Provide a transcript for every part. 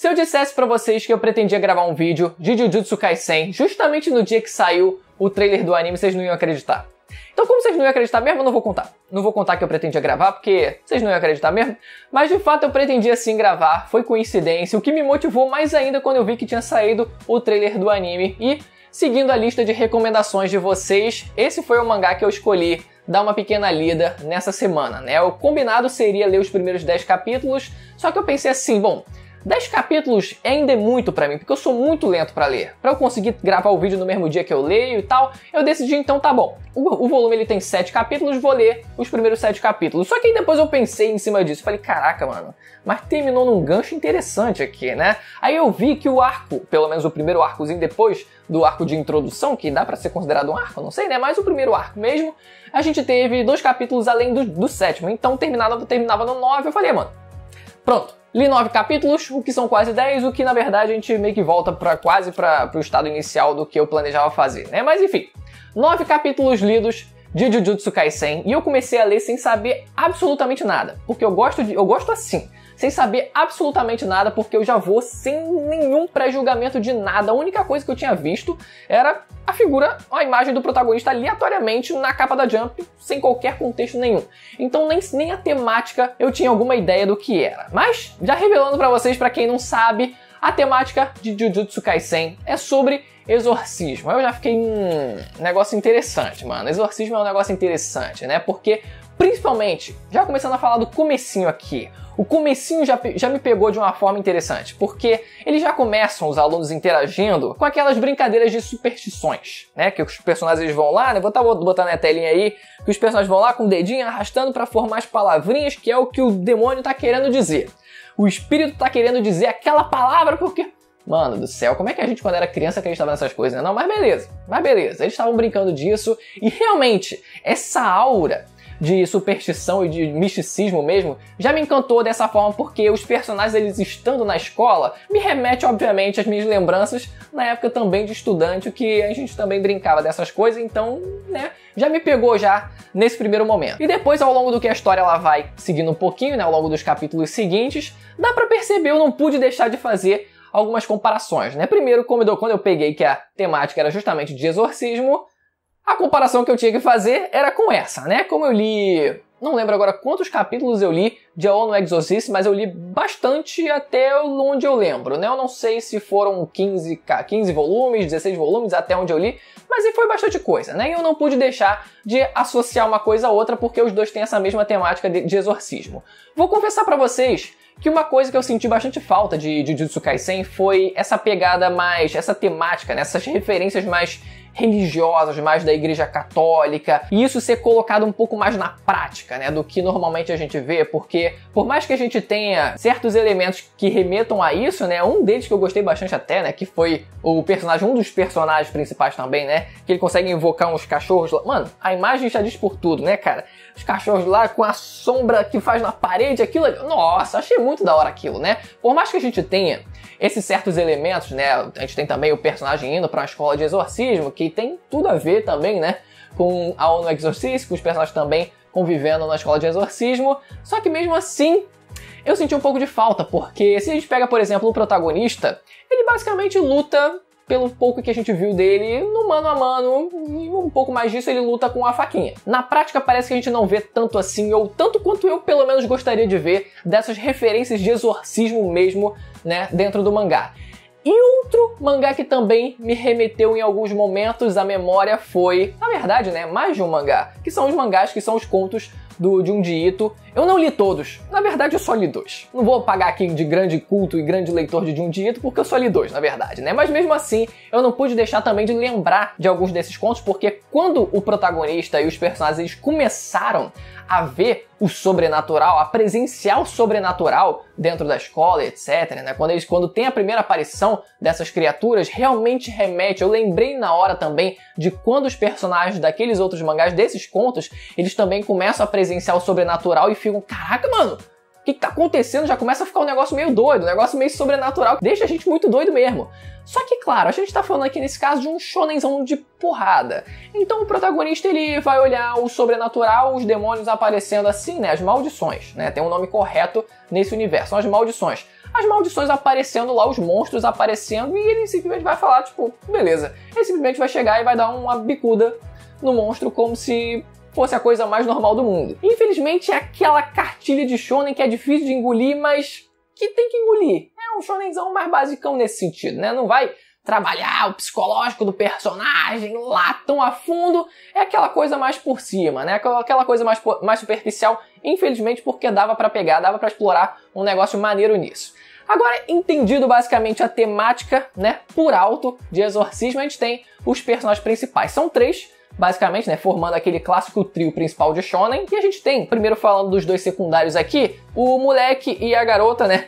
Se eu dissesse pra vocês que eu pretendia gravar um vídeo de Jujutsu Kaisen justamente no dia que saiu o trailer do anime, vocês não iam acreditar. Então, como vocês não iam acreditar mesmo, eu não vou contar. Não vou contar que eu pretendia gravar, porque vocês não iam acreditar mesmo. Mas, de fato, eu pretendia sim gravar. Foi coincidência. O que me motivou mais ainda quando eu vi que tinha saído o trailer do anime. E, seguindo a lista de recomendações de vocês, esse foi o mangá que eu escolhi dar uma pequena lida nessa semana, né? O combinado seria ler os primeiros 10 capítulos, só que eu pensei assim, bom, 10 capítulos ainda é muito pra mim, porque eu sou muito lento pra ler. Pra eu conseguir gravar o vídeo no mesmo dia que eu leio e tal, eu decidi então, tá bom, o volume ele tem 7 capítulos, vou ler os primeiros 7 capítulos. Só que aí depois eu pensei em cima disso, falei, caraca, mano, mas terminou num gancho interessante aqui, né? Aí eu vi que o arco, pelo menos o primeiro arcozinho depois do arco de introdução, que dá pra ser considerado um arco, não sei, né? Mas o primeiro arco mesmo, a gente teve 2 capítulos além do sétimo, então terminava no 9, eu falei, mano, pronto. Li 9 capítulos, o que são quase 10, o que na verdade a gente meio que volta quase para o estado inicial do que eu planejava fazer, né? Mas enfim, 9 capítulos lidos de Jujutsu Kaisen e eu comecei a ler sem saber absolutamente nada, porque eu gosto assim, sem saber absolutamente nada, porque eu já vou sem nenhum pré-julgamento de nada. A única coisa que eu tinha visto era a figura, a imagem do protagonista aleatoriamente na capa da Jump, sem qualquer contexto nenhum. Então nem a temática eu tinha alguma ideia do que era. Mas, já revelando pra vocês, pra quem não sabe, a temática de Jujutsu Kaisen é sobre exorcismo. Eu já fiquei, negócio interessante, mano. Exorcismo é um negócio interessante, né? Porque, principalmente, já começando a falar do comecinho aqui, o comecinho já me pegou de uma forma interessante, porque eles já começam, os alunos, interagindo com aquelas brincadeiras de superstições, né? Que os personagens eles vão lá, né? Vou estar botando na telinha aí, que os personagens vão lá com o dedinho arrastando para formar as palavrinhas, que é o que o demônio tá querendo dizer. O espírito tá querendo dizer aquela palavra porque... Mano do céu, como é que a gente, quando era criança, acreditava nessas coisas, né? Não, mas beleza. Eles estavam brincando disso e realmente, essa aura de superstição e de misticismo mesmo, já me encantou dessa forma, porque os personagens, eles estando na escola, me remete, obviamente, às minhas lembranças na época também de estudante, que a gente também brincava dessas coisas, então, né, já me pegou já nesse primeiro momento. E depois, ao longo do que a história ela vai seguindo um pouquinho, né, ao longo dos capítulos seguintes, dá pra perceber, eu não pude deixar de fazer algumas comparações, né? Primeiro, quando eu peguei que a temática era justamente de exorcismo, a comparação que eu tinha que fazer era com essa, né? Como eu li... Não lembro agora quantos capítulos eu li de A ONU Exorcist, mas eu li bastante até onde eu lembro, né? Eu não sei se foram 15 volumes, 16 volumes, até onde eu li, mas foi bastante coisa, né? E eu não pude deixar de associar uma coisa a outra, porque os dois têm essa mesma temática de exorcismo. Vou confessar pra vocês que uma coisa que eu senti bastante falta de Jujutsu Kaisen foi essa pegada mais, essa temática, né? Essas referências mais religiosas, mais da igreja católica, e isso ser colocado um pouco mais na prática, né, do que normalmente a gente vê, porque por mais que a gente tenha certos elementos que remetam a isso, né, um deles que eu gostei bastante até, né, que foi o personagem, um dos personagens principais também, né, que ele consegue invocar uns cachorros lá. Mano, a imagem já diz por tudo, né, cara? Os cachorros lá com a sombra que faz na parede, aquilo, nossa, achei muito da hora aquilo, né? Por mais que a gente tenha esses certos elementos, né, a gente tem também o personagem indo pra uma escola de exorcismo, que tem tudo a ver também, né, com a ONU Exorcist, com os personagens também convivendo na escola de exorcismo, só que mesmo assim, eu senti um pouco de falta, porque se a gente pega, por exemplo, o protagonista, ele basicamente luta, pelo pouco que a gente viu dele, no mano a mano, e um pouco mais disso ele luta com a faquinha. Na prática parece que a gente não vê tanto assim, ou tanto quanto eu pelo menos gostaria de ver, dessas referências de exorcismo mesmo, né, dentro do mangá. E outro mangá que também me remeteu em alguns momentos à memória foi, na verdade, né, mais de um mangá, que são os mangás, que são os contos do Junji Ito. Eu não li todos, na verdade eu só li 2. Não vou pagar aqui de grande culto e grande leitor de Junji Ito, porque eu só li 2, na verdade, né? Mas mesmo assim, eu não pude deixar também de lembrar de alguns desses contos, porque quando o protagonista e os personagens eles começaram a ver o sobrenatural, a presenciar o sobrenatural dentro da escola, etc, né? Quando tem a primeira aparição dessas criaturas, realmente remete. Eu lembrei na hora também de quando os personagens daqueles outros mangás, desses contos, eles também começam a presenciar o sobrenatural e ficam, caraca, mano, o que tá acontecendo? Já começa a ficar um negócio meio doido, um negócio meio sobrenatural, que deixa a gente muito doido mesmo. Só que, claro, a gente tá falando aqui nesse caso de um shonenzão de porrada. Então o protagonista, ele vai olhar o sobrenatural, os demônios aparecendo assim, né, as maldições, né, tem um nome correto nesse universo, são as maldições. as maldições aparecendo lá, os monstros aparecendo, e ele simplesmente vai falar, tipo, beleza. Ele simplesmente vai chegar e vai dar uma bicuda no monstro como se fosse a coisa mais normal do mundo. Infelizmente é aquela cartilha de shonen que é difícil de engolir, mas que tem que engolir. É um shonenzão mais basicão nesse sentido, né? Não vai trabalhar o psicológico do personagem lá tão a fundo, é aquela coisa mais por cima, né? Aquela coisa mais superficial, infelizmente, porque dava pra pegar, dava pra explorar um negócio maneiro nisso. Agora, entendido basicamente a temática, né, por alto de Exorcismo, a gente tem os personagens principais. São 3, basicamente, né, formando aquele clássico trio principal de shonen. E a gente tem, primeiro falando dos 2 secundários aqui, o moleque e a garota, né,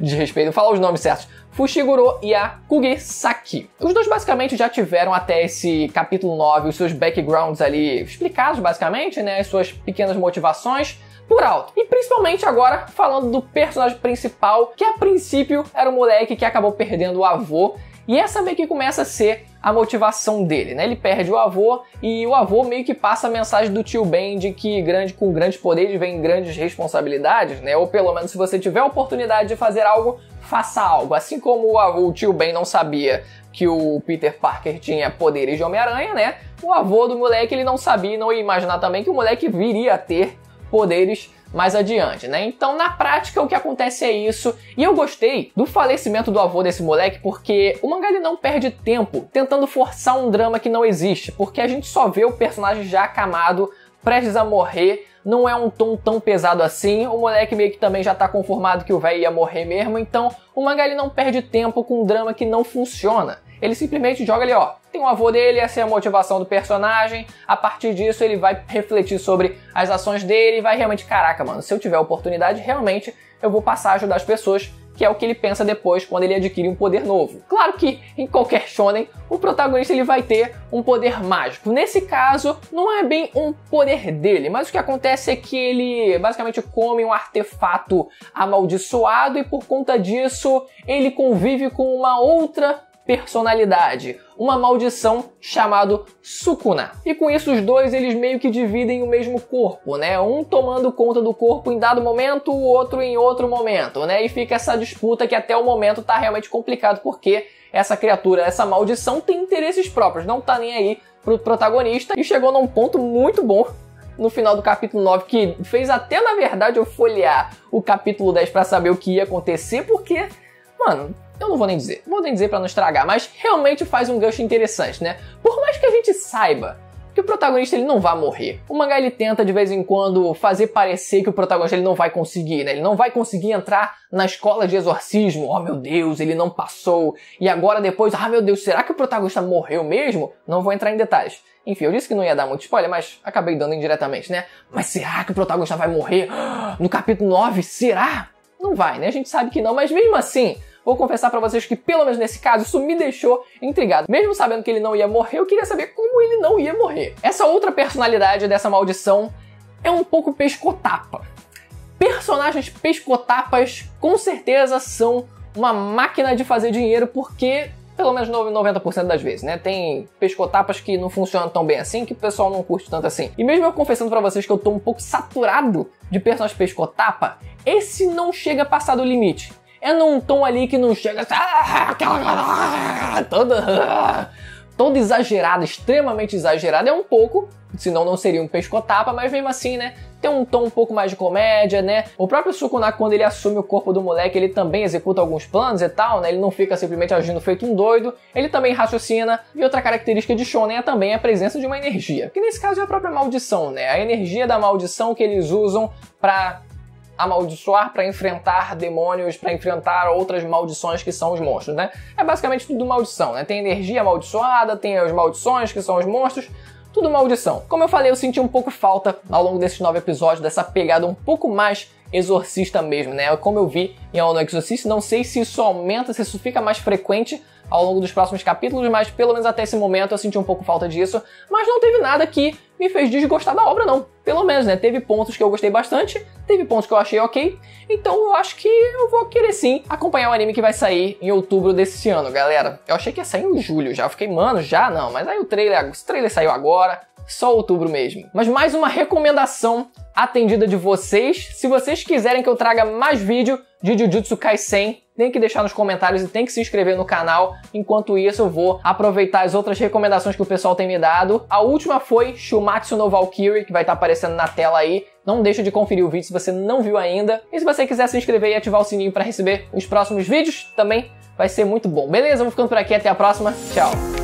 de respeito, vou falar os nomes certos, Fushiguro e a Kugisaki. Os 2 basicamente já tiveram até esse capítulo 9 os seus backgrounds ali explicados, basicamente, né, as suas pequenas motivações por alto. E principalmente agora falando do personagem principal, que a princípio era o moleque que acabou perdendo o avô, e essa meio que começa a ser a motivação dele, né? Ele perde o avô e o avô meio que passa a mensagem do tio Ben de que com grandes poderes vem grandes responsabilidades, né? Ou pelo menos se você tiver a oportunidade de fazer algo, faça algo. Assim como o tio Ben não sabia que o Peter Parker tinha poderes de Homem-Aranha, né? O avô do moleque ele não sabia, não ia imaginar também que o moleque viria a ter poderes mais adiante, né? Então, na prática, o que acontece é isso. E eu gostei do falecimento do avô desse moleque porque o mangá ele não perde tempo tentando forçar um drama que não existe, porque a gente só vê o personagem já acamado, prestes a morrer. Não é um tom tão pesado assim, o moleque meio que também já tá conformado que o velho ia morrer mesmo, então o mangá ele não perde tempo com um drama que não funciona. Ele simplesmente joga ali, ó, tem o avô dele, essa é a motivação do personagem, a partir disso ele vai refletir sobre as ações dele e vai realmente, caraca, mano, se eu tiver a oportunidade, realmente eu vou passar a ajudar as pessoas, que é o que ele pensa depois quando ele adquire um poder novo. Claro que em qualquer shonen, o protagonista ele vai ter um poder mágico. Nesse caso, não é bem um poder dele, mas o que acontece é que ele basicamente come um artefato amaldiçoado e por conta disso ele convive com uma outra personalidade, uma maldição chamado Sukuna. E com isso os 2 eles meio que dividem o mesmo corpo, né? Um tomando conta do corpo em dado momento, o outro em outro momento, né? E fica essa disputa que até o momento tá realmente complicado porque essa criatura, essa maldição tem interesses próprios, não tá nem aí pro protagonista e chegou num ponto muito bom no final do capítulo 9 que fez até na verdade eu folhear o capítulo 10 pra saber o que ia acontecer porque, mano, eu não vou nem dizer, pra não estragar, mas realmente faz um gancho interessante, né? Por mais que a gente saiba que o protagonista ele não vai morrer, o mangá ele tenta de vez em quando fazer parecer que o protagonista ele não vai conseguir, né? Ele não vai conseguir entrar na escola de exorcismo, oh meu Deus, ele não passou, e agora depois, ah meu Deus, será que o protagonista morreu mesmo? Não vou entrar em detalhes. Enfim, eu disse que não ia dar muito spoiler, mas acabei dando indiretamente, né? Mas será que o protagonista vai morrer no capítulo 9? Será? Não vai, né? A gente sabe que não, mas mesmo assim, vou confessar pra vocês que, pelo menos nesse caso, isso me deixou intrigado. Mesmo sabendo que ele não ia morrer, eu queria saber como ele não ia morrer. Essa outra personalidade dessa maldição é um pouco pescotapa. Personagens pescotapas, com certeza, são uma máquina de fazer dinheiro, porque, pelo menos 90% das vezes, né? Tem pescotapas que não funcionam tão bem assim, que o pessoal não curte tanto assim. E mesmo eu confessando pra vocês que eu tô um pouco saturado de personagens pescotapa, esse não chega a passar do limite. É num tom ali que não chega todo exagerado, extremamente exagerado. É um pouco, senão não seria um pescotapa, mas mesmo assim, né? Tem um tom um pouco mais de comédia, né? O próprio Sukuna, quando ele assume o corpo do moleque, ele também executa alguns planos e tal, né? Ele não fica simplesmente agindo feito um doido, ele também raciocina. E outra característica de Shonen é também a presença de uma energia, que nesse caso é a própria maldição, né? A energia da maldição que eles usam pra amaldiçoar, para enfrentar demônios, para enfrentar outras maldições que são os monstros, né? É basicamente tudo maldição, né? Tem energia amaldiçoada, tem as maldições que são os monstros, tudo maldição. Como eu falei, eu senti um pouco falta ao longo desses 9 episódios dessa pegada um pouco mais exorcista mesmo, né? Como eu vi em Ao no Exorcist, não sei se isso aumenta, se isso fica mais frequente ao longo dos próximos capítulos, mas pelo menos até esse momento eu senti um pouco falta disso, mas não teve nada que me fez desgostar da obra não, pelo menos, né, teve pontos que eu gostei bastante, teve pontos que eu achei ok, então eu acho que eu vou querer sim acompanhar o anime que vai sair em outubro desse ano, galera. Eu achei que ia sair em julho já, eu fiquei, mano, já não, mas aí o trailer saiu agora, só outubro mesmo. Mas mais uma recomendação atendida de vocês. Se vocês quiserem que eu traga mais vídeo de Jujutsu Kaisen, tem que deixar nos comentários e tem que se inscrever no canal. Enquanto isso, eu vou aproveitar as outras recomendações que o pessoal tem me dado. A última foi Shumatsu no Valkyrie, que vai estar aparecendo na tela aí. Não deixa de conferir o vídeo se você não viu ainda. E se você quiser se inscrever e ativar o sininho para receber os próximos vídeos, também vai ser muito bom. Beleza? Vamos ficando por aqui. Até a próxima. Tchau!